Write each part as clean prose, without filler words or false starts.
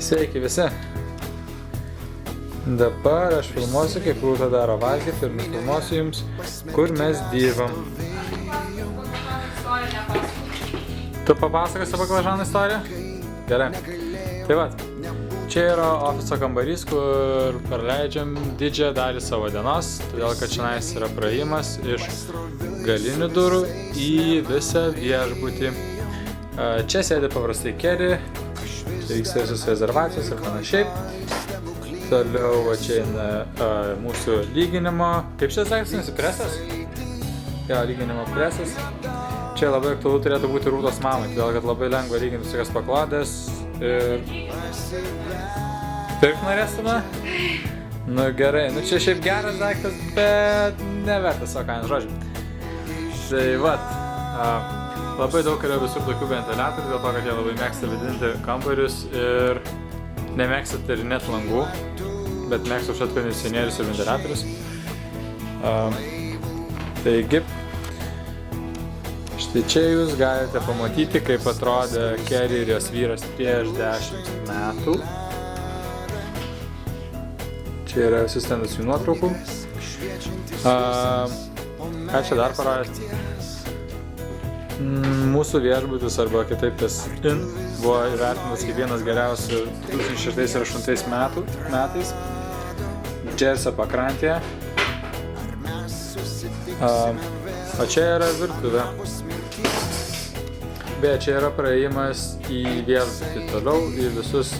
Sveiki visi. Dabar aš filmuosiu, kaip Rūta daro valgyti ir nufilmuosiu jums, kur mes dirbam. Tu papasakosi baklažanų istoriją? Gerai. Tai vat, čia yra ofiso kambarys, kur praleidžiam didžiąją dalį savo dienos, todėl kad čionais yra praėjimas iš galinių durų į visą viešbutį. Čia sėdi paprastai keri, vyksta visos rezervacijos ir panašiai. Toliau va čia eina mūsų lyginimo, kaip šitas daiktas, presas? Jo, lyginimo presas. Čia labai aktualu turėtų būti Rūtos mamai, todėl kad labai lengva lyginti tokias paklodės ir... Pirk norės tada? Nu gerai, nu čia šiaip geras daiktas, bet nevertas savo kainos žodžių. Tai vat, labai daug yra visur tokių ventiliatorių, dėl to, kad jie labai mėgsta vidinti kambarius ir nemėgstat ir net langų, bet mėgsta užtat kondicionierius ir ventiliatorius. Taigi, štai čia jūs galite pamatyti, kaip atrodė Keri ir jos vyras prieš 10 metų. Čia yra visus stendas jų nuotraukų. Ką čia dar parodyti? Mūsų viešbutis, arba kitaip tas Inn, buvo įvertintas kaip vienas geriausių 2006 ir 2008 metais Džersio pakrantėje. O čia yra virtuvė. Beje, čia yra praėjimas į viešbutį toliau, į visus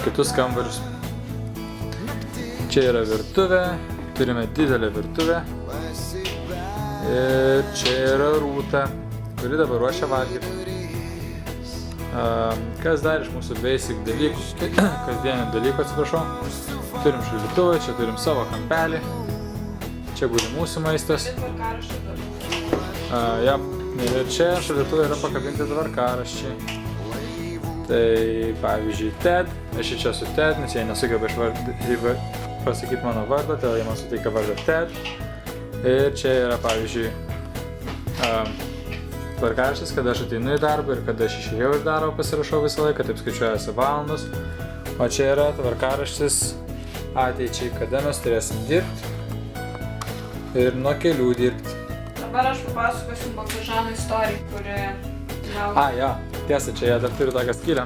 kitus kambarius. Čia yra virtuvė, turime didelę virtuvę. Ir čia yra Rūta, kuri dabar ruošia valgyti. Kas dar iš mūsų basic dalykų, kasdienių dalykų atsiprašau. Turim šaldytuvą, čia turim savo kampelį. Čia guli mūsų maistas. Ir čia šaldytuvai yra pakabinti tvarkaraščiai. Tai pavyzdžiui Ted, aš čia su Ted, nes jie nesugeba pasakyti mano vardą, tai jie man suteikia vardą Ted. Ir čia yra, pavyzdžiui, tvarkaraštis, kada aš ateinu į darbą ir kada aš išėjau iš darbo, pasirašau visą laiką, taip skaičiuojasi valandas. O čia yra tvarkaraštis ateičiai, kada mes turėsim dirbti ir nuo kelių dirbti. Dabar aš papasakosiu baklažanų istoriją, kuri... Jo, tiesa, čia jie dar turi tokią skylę.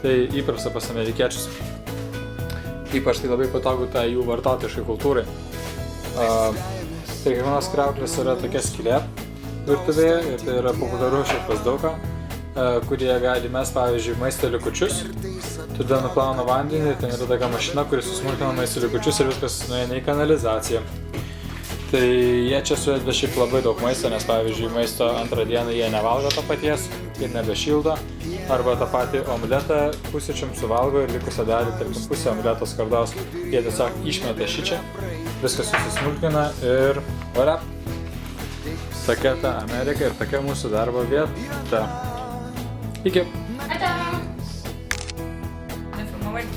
Tai įprasta pas amerikiečius. Ypač tai labai patogu tai jų vartotojiškai kultūrai. Tai kiekvienos kriauklės yra tokia skylė virtuvėje ir tai yra populiaru šiaip pas daug ką, kurie gali mest, pavyzdžiui, maisto likučius. Tada nuplauna vandenį ir ten yra tokia mašina, kuri susmulkina maisto likučius ir viskas nueina į kanalizaciją. Tai jie čia sudeda šiaip labai daug maisto, nes pavyzdžiui, maisto antrą dieną jie nevalgo to paties ir nebešildo. Arba tą patį omletą pusryčiam suvalgo ir likusią dalį, tarkim pusę omleto skardos, jie tiesiog išmeta šičia. Viskas susismulkina ir voilà. Tokia ta Amerika ir tokia mūsų darbo vieta. Iki. Nefilmavai.